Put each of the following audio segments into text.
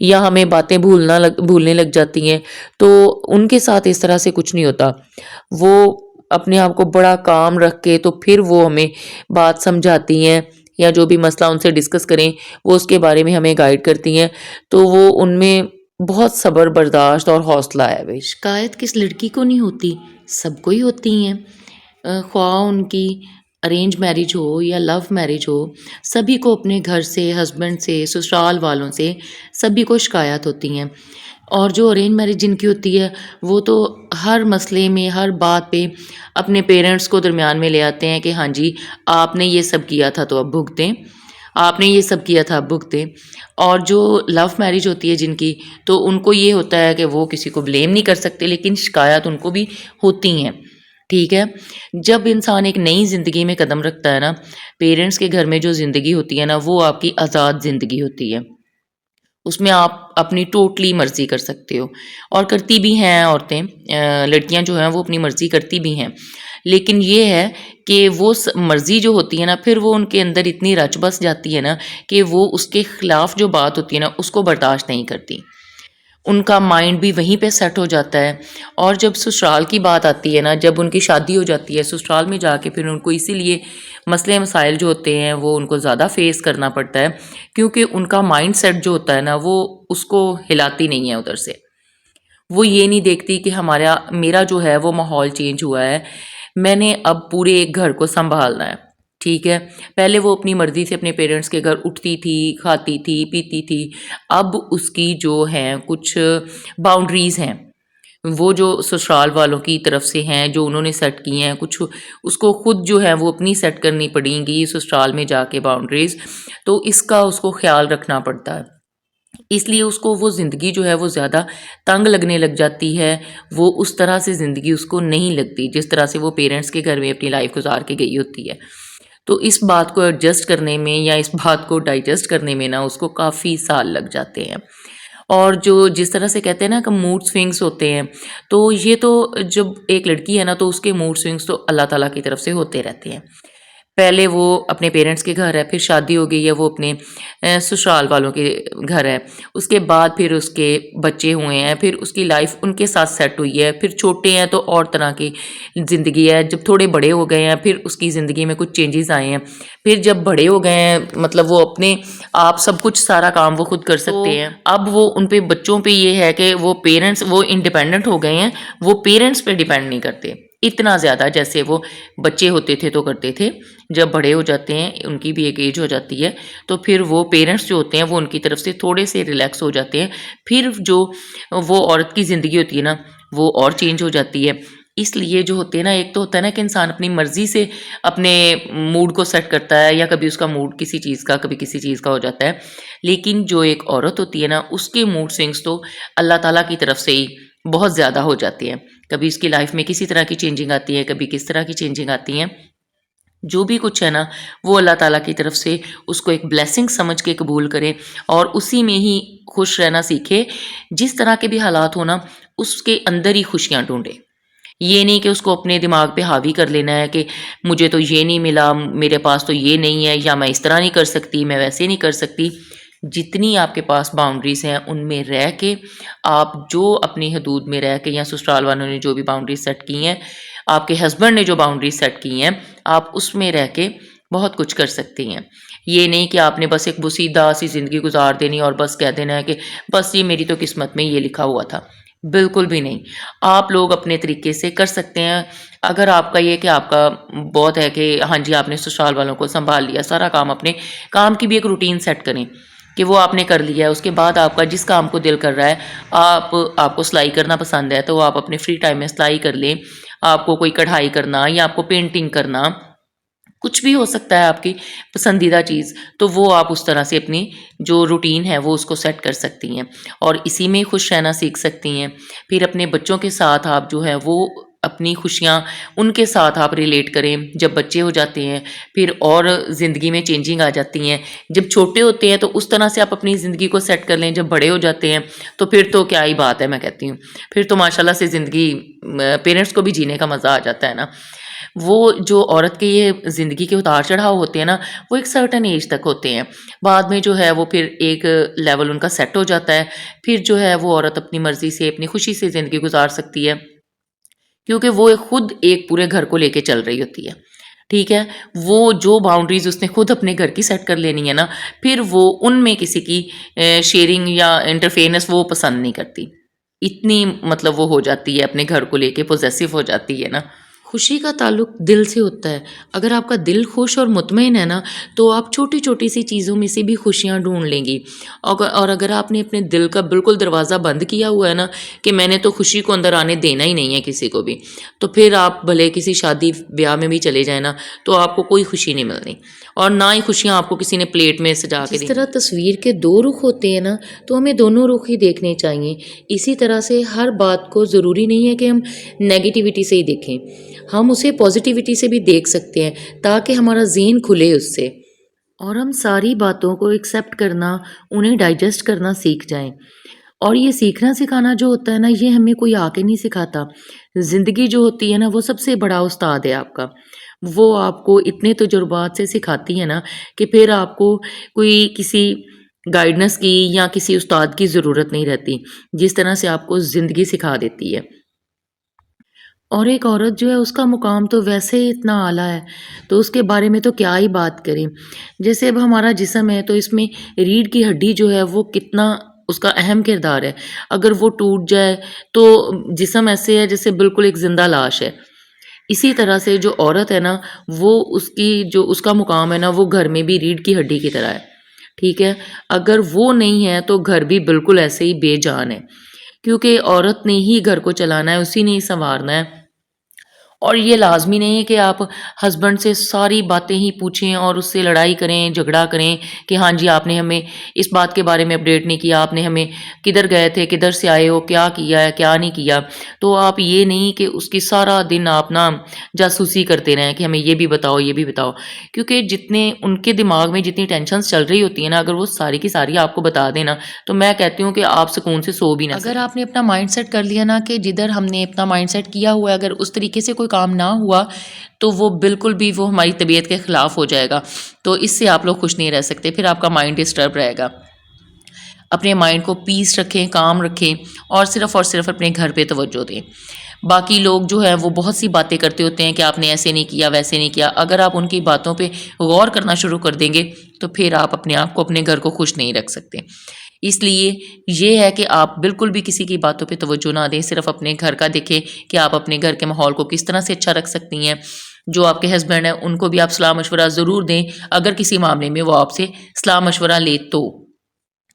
یا ہمیں باتیں بھولنے لگ جاتی ہیں. تو ان کے ساتھ اس طرح سے کچھ نہیں ہوتا. وہ اپنے آپ کو بڑا کام رکھ کے تو پھر وہ ہمیں بات سمجھاتی ہیں، یا جو بھی مسئلہ ان سے ڈسکس کریں وہ اس کے بارے میں ہمیں گائیڈ کرتی ہیں. تو وہ ان میں بہت صبر، برداشت اور حوصلہ ہے. بھائی شکایت کس لڑکی کو نہیں ہوتی، سب کو ہی ہوتی ہیں. خواہ ان کی ارینج میرج ہو یا لو میرج ہو، سبھی کو اپنے گھر سے، ہسبینڈ سے، سسرال والوں سے سبھی کو شکایت ہوتی ہیں. اور جو ارینج میرج جن کی ہوتی ہے وہ تو ہر مسئلے میں، ہر بات پہ اپنے پیرنٹس کو درمیان میں لے آتے ہیں کہ ہاں جی آپ نے یہ سب کیا تھا تو اب بھگتیں، آپ نے یہ سب کیا تھا اب بھگتیں. اور جو لو میرج ہوتی ہے جن کی، تو ان کو یہ ہوتا ہے کہ وہ کسی کو بلیم نہیں کر سکتے، لیکن شکایات ان کو بھی ہوتی ہیں. ٹھیک ہے. جب انسان ایک نئی زندگی میں قدم رکھتا ہے نا، پیرنٹس کے گھر میں جو زندگی ہوتی ہے نا وہ آپ کی آزاد زندگی ہوتی ہے. اس میں آپ اپنی ٹوٹلی مرضی کر سکتے ہو، اور کرتی بھی ہیں عورتیں، لڑکیاں جو ہیں وہ اپنی مرضی کرتی بھی ہیں. لیکن یہ ہے کہ وہ مرضی جو ہوتی ہے نا، پھر وہ ان کے اندر اتنی رچ بس جاتی ہے نا کہ وہ اس کے خلاف جو بات ہوتی ہے نا اس کو برداشت نہیں کرتی. ان کا مائنڈ بھی وہیں پہ سیٹ ہو جاتا ہے. اور جب سسرال کی بات آتی ہے نا، جب ان کی شادی ہو جاتی ہے سسرال میں جا کے، پھر ان کو اسی لیے مسئلے مسائل جو ہوتے ہیں وہ ان کو زیادہ فیس کرنا پڑتا ہے، کیونکہ ان کا مائنڈ سیٹ جو ہوتا ہے نا وہ اس کو ہلاتی نہیں ہے ادھر سے. وہ یہ نہیں دیکھتی کہ میرا جو ہے وہ ماحول چینج ہوا ہے، میں نے اب پورے ایک گھر کو سنبھالنا ہے. ٹھیک ہے. پہلے وہ اپنی مرضی سے اپنے پیرنٹس کے گھر اٹھتی تھی، کھاتی تھی، پیتی تھی. اب اس کی جو ہیں کچھ باؤنڈریز ہیں، وہ جو سسرال والوں کی طرف سے ہیں، جو انہوں نے سیٹ کی ہیں، کچھ اس کو خود جو ہے وہ اپنی سیٹ کرنی پڑیں گی سسرال میں جا کے باؤنڈریز. تو اس کا اس کو خیال رکھنا پڑتا ہے. اس لیے اس کو وہ زندگی جو ہے وہ زیادہ تنگ لگنے لگ جاتی ہے. وہ اس طرح سے زندگی اس کو نہیں لگتی جس طرح سے وہ پیرنٹس کے گھر میں اپنی لائف گزار کے گئی ہوتی ہے. تو اس بات کو ایڈجسٹ کرنے میں یا اس بات کو ڈائجسٹ کرنے میں نا اس کو کافی سال لگ جاتے ہیں. اور جس طرح سے کہتے ہیں نا کہ موڈ سوئنگس ہوتے ہیں، تو یہ تو جب ایک لڑکی ہے نا تو اس کے موڈ سوئنگس تو اللہ تعالیٰ کی طرف سے ہوتے رہتے ہیں. پہلے وہ اپنے پیرنٹس کے گھر ہے، پھر شادی ہو گئی ہے وہ اپنے سسرال والوں کے گھر ہے، اس کے بعد پھر اس کے بچے ہوئے ہیں، پھر اس کی لائف ان کے ساتھ سیٹ ہوئی ہے. پھر چھوٹے ہیں تو اور طرح کی زندگی ہے. جب تھوڑے بڑے ہو گئے ہیں پھر اس کی زندگی میں کچھ چینجز آئے ہیں. پھر جب بڑے ہو گئے ہیں مطلب وہ اپنے آپ سب کچھ سارا کام وہ خود کر سکتے ہیں. اب وہ ان پہ بچوں پہ یہ ہے کہ وہ پیرنٹس وہ انڈیپینڈنٹ ہو گئے ہیں، وہ پیرنٹس پہ ڈیپینڈ نہیں کرتے اتنا زیادہ جیسے وہ بچے ہوتے تھے تو کرتے تھے. جب بڑے ہو جاتے ہیں، ان کی بھی ایک ایج ہو جاتی ہے، تو پھر وہ پیرنٹس جو ہوتے ہیں وہ ان کی طرف سے تھوڑے سے ریلیکس ہو جاتے ہیں. پھر جو وہ عورت کی زندگی ہوتی ہے نا وہ اور چینج ہو جاتی ہے. اس لیے جو ہوتے ہیں نا، ایک تو ہوتا ہے نا کہ انسان اپنی مرضی سے اپنے موڈ کو سیٹ کرتا ہے، یا کبھی اس کا موڈ کسی چیز کا کبھی کسی چیز کا ہو جاتا ہے. لیکن جو ایک عورت ہوتی ہے نا اس کے موڈ سوئنگس تو اللہ تعالیٰ کی طرف سے ہی بہت زیادہ ہو جاتے ہیں. کبھی اس کی لائف میں کسی طرح کی چینجنگ آتی ہے، کبھی کس طرح کی چینجنگ آتی ہیں. جو بھی کچھ ہے نا وہ اللہ تعالیٰ کی طرف سے اس کو ایک بلیسنگ سمجھ کے قبول کرے، اور اسی میں ہی خوش رہنا سیکھے. جس طرح کے بھی حالات ہونا اس کے اندر ہی خوشیاں ڈھونڈے. یہ نہیں کہ اس کو اپنے دماغ پہ حاوی کر لینا ہے کہ مجھے تو یہ نہیں ملا، میرے پاس تو یہ نہیں ہے، یا میں اس طرح نہیں کر سکتی، میں ویسے نہیں کر سکتی. جتنی آپ کے پاس باؤنڈریز ہیں ان میں رہ کے، آپ جو اپنی حدود میں رہ کے، یا سسرال والوں نے جو بھی باؤنڈریز سیٹ کی ہیں، آپ کے ہسبینڈ نے جو باؤنڈریز سیٹ کی ہیں، آپ اس میں رہ کے بہت کچھ کر سکتی ہیں. یہ نہیں کہ آپ نے بس ایک بسیدہ سی زندگی گزار دینی اور بس کہہ دینا ہے کہ بس یہ میری تو قسمت میں یہ لکھا ہوا تھا. بالکل بھی نہیں. آپ لوگ اپنے طریقے سے کر سکتے ہیں. اگر آپ کا یہ کہ آپ کا بہت ہے کہ ہاں جی آپ نے سسرال والوں کو سنبھال لیا سارا کام، اپنے کام کی بھی ایک روٹین سیٹ کریں کہ وہ آپ نے کر لیا ہے. اس کے بعد آپ کا جس کام کو دل کر رہا ہے، آپ کو سلائی کرنا پسند ہے تو آپ اپنے فری ٹائم میں سلائی کر لیں. آپ کو کوئی کڑھائی کرنا یا آپ کو پینٹنگ کرنا، کچھ بھی ہو سکتا ہے آپ کی پسندیدہ چیز، تو وہ آپ اس طرح سے اپنی جو روٹین ہے وہ اس کو سیٹ کر سکتی ہیں، اور اسی میں خوش رہنا سیکھ سکتی ہیں. پھر اپنے بچوں کے ساتھ آپ جو ہے وہ اپنی خوشیاں ان کے ساتھ آپ ریلیٹ کریں. جب بچے ہو جاتے ہیں پھر اور زندگی میں چینجنگ آ جاتی ہیں. جب چھوٹے ہوتے ہیں تو اس طرح سے آپ اپنی زندگی کو سیٹ کر لیں. جب بڑے ہو جاتے ہیں تو پھر تو کیا ہی بات ہے، میں کہتی ہوں پھر تو ماشاءاللہ سے زندگی پیرنٹس کو بھی جینے کا مزہ آ جاتا ہے نا. وہ جو عورت کے یہ زندگی کے اتار چڑھاؤ ہوتے ہیں نا وہ ایک سرٹن ایج تک ہوتے ہیں. بعد میں جو ہے وہ پھر ایک لیول ان کا سیٹ ہو جاتا ہے. پھر جو ہے وہ عورت اپنی مرضی سے اپنی خوشی سے زندگی گزار سکتی ہے کیونکہ وہ خود ایک پورے گھر کو لے کے چل رہی ہوتی ہے. ٹھیک ہے. وہ جو باؤنڈریز اس نے خود اپنے گھر کی سیٹ کر لینی ہے نا پھر وہ ان میں کسی کی شیئرنگ یا انٹرفیئرنس وہ پسند نہیں کرتی. اتنی مطلب وہ ہو جاتی ہے اپنے گھر کو لے کے پوزیسو ہو جاتی ہے نا. خوشی کا تعلق دل سے ہوتا ہے. اگر آپ کا دل خوش اور مطمئن ہے نا تو آپ چھوٹی چھوٹی سی چیزوں میں سے بھی خوشیاں ڈھونڈ لیں گی. اور اگر آپ نے اپنے دل کا بالکل دروازہ بند کیا ہوا ہے نا کہ میں نے تو خوشی کو اندر آنے دینا ہی نہیں ہے کسی کو بھی, تو پھر آپ بھلے کسی شادی بیاہ میں بھی چلے جائیں نا تو آپ کو کوئی خوشی نہیں ملنی, اور نہ ہی خوشیاں آپ کو کسی نے پلیٹ میں سجا کے. جس طرح تصویر کے دو رخ ہوتے ہیں نا تو ہمیں دونوں رخ ہی دیکھنے چاہیے. اسی طرح سے ہر بات کو ضروری نہیں ہے کہ ہم نیگیٹیوٹی سے ہی دیکھیں, ہم اسے پازیٹیوٹی سے بھی دیکھ سکتے ہیں تاکہ ہمارا ذہن کھلے اس سے, اور ہم ساری باتوں کو ایکسیپٹ کرنا, انہیں ڈائجسٹ کرنا سیکھ جائیں. اور یہ سیکھنا سکھانا جو ہوتا ہے نا یہ ہمیں کوئی آ کے نہیں سکھاتا. زندگی جو ہوتی ہے نا وہ سب سے بڑا استاد ہے آپ کا. وہ آپ کو اتنے تجربات سے سکھاتی ہے نا کہ پھر آپ کو کوئی کسی گائیڈنس کی یا کسی استاد کی ضرورت نہیں رہتی, جس طرح سے آپ کو زندگی سکھا دیتی ہے. اور ایک عورت جو ہے اس کا مقام تو ویسے ہی اتنا اعلیٰ ہے تو اس کے بارے میں تو کیا ہی بات کریں. جیسے اب ہمارا جسم ہے تو اس میں ریڑھ کی ہڈی جو ہے وہ کتنا اس کا اہم کردار ہے. اگر وہ ٹوٹ جائے تو جسم ایسے ہے جیسے بالکل ایک زندہ لاش ہے. اسی طرح سے جو عورت ہے نا وہ اس کا مقام ہے نا وہ گھر میں بھی ریڑھ کی ہڈی کی طرح ہے. ٹھیک ہے. اگر وہ نہیں ہے تو گھر بھی بالکل ایسے ہی بے جان ہے, کیونکہ عورت نے ہی گھر کو چلانا ہے, اسی نے ہی سنوارنا ہے. اور یہ لازمی نہیں ہے کہ آپ ہسبینڈ سے ساری باتیں ہی پوچھیں اور اس سے لڑائی کریں جھگڑا کریں کہ ہاں جی آپ نے ہمیں اس بات کے بارے میں اپڈیٹ نہیں کیا, آپ نے ہمیں کدھر گئے تھے, کدھر سے آئے ہو, کیا کیا ہے, کیا نہیں کیا. تو آپ یہ نہیں کہ اس کی سارا دن آپ نا جاسوسی کرتے رہیں کہ ہمیں یہ بھی بتاؤ یہ بھی بتاؤ, کیونکہ جتنے ان کے دماغ میں جتنی ٹینشنز چل رہی ہوتی ہیں نا اگر وہ ساری کی ساری آپ کو بتا دیں نا تو میں کہتی ہوں کہ آپ سکون سے سو بھی نہ سکیں. اگر آپ نے اپنا مائنڈ سیٹ کر لیا نا کہ جدھر ہم نے اپنا مائنڈ سیٹ کیا ہوا ہے اگر اس طریقے سے کوئی کام نہ ہوا تو وہ بالکل بھی وہ ہماری طبیعت کے خلاف ہو جائے گا. تو اس سے آپ لوگ خوش نہیں رہ سکتے, پھر آپ کا مائنڈ ڈسٹرب رہے گا. اپنے مائنڈ کو پیس رکھیں, کام رکھیں اور صرف اپنے گھر پہ توجہ دیں. باقی لوگ جو ہیں وہ بہت سی باتیں کرتے ہوتے ہیں کہ آپ نے ایسے نہیں کیا ویسے نہیں کیا. اگر آپ ان کی باتوں پہ غور کرنا شروع کر دیں گے تو پھر آپ اپنے آپ کو اپنے گھر کو خوش نہیں رکھ سکتے. اس لیے یہ ہے کہ آپ بالکل بھی کسی کی باتوں پہ توجہ نہ دیں, صرف اپنے گھر کا دیکھیں کہ آپ اپنے گھر کے ماحول کو کس طرح سے اچھا رکھ سکتی ہیں. جو آپ کے ہسبینڈ ہیں ان کو بھی آپ صلاح مشورہ ضرور دیں اگر کسی معاملے میں وہ آپ سے صلاح مشورہ لے تو.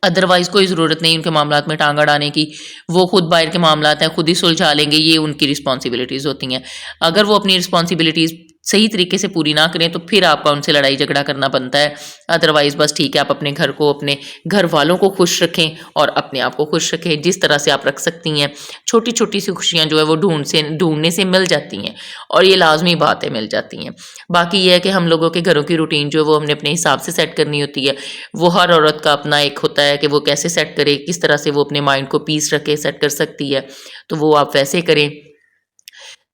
ادروائز کوئی ضرورت نہیں ان کے معاملات میں ٹانگ اڑانے کی. وہ خود باہر کے معاملات ہیں خود ہی سلجھا لیں گے, یہ ان کی رسپانسبلٹیز ہوتی ہیں. اگر وہ اپنی رسپانسبلٹیز صحیح طریقے سے پوری نہ کریں تو پھر آپ کا ان سے لڑائی جھگڑا کرنا بنتا ہے. ادروائز بس ٹھیک ہے آپ اپنے گھر کو اپنے گھر والوں کو خوش رکھیں اور اپنے آپ کو خوش رکھیں جس طرح سے آپ رکھ سکتی ہیں. چھوٹی چھوٹی سی خوشیاں جو ہے وہ ڈھونڈنے سے مل جاتی ہیں اور یہ لازمی باتیں مل جاتی ہیں. باقی یہ ہے کہ ہم لوگوں کے گھروں کی روٹین جو ہے وہ ہم نے اپنے حساب سے سیٹ کرنی ہوتی ہے. وہ ہر عورت کا اپنا ایک ہوتا ہے کہ وہ کیسے سیٹ کرے, کس طرح سے وہ اپنے مائنڈ کو پیس رکھے سیٹ کر سکتی ہے, تو وہ آپ ویسے کریں.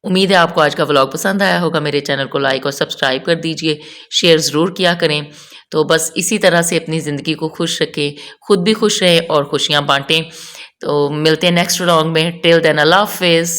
امید ہے آپ کو آج کا ولاگ پسند آیا ہوگا. میرے چینل کو لائک اور سبسکرائب کر دیجئے, شیئر ضرور کیا کریں. تو بس اسی طرح سے اپنی زندگی کو خوش رکھیں, خود بھی خوش رہیں اور خوشیاں بانٹیں. تو ملتے ہیں نیکسٹ ولاگ میں. ٹل دین اللہ حافظ.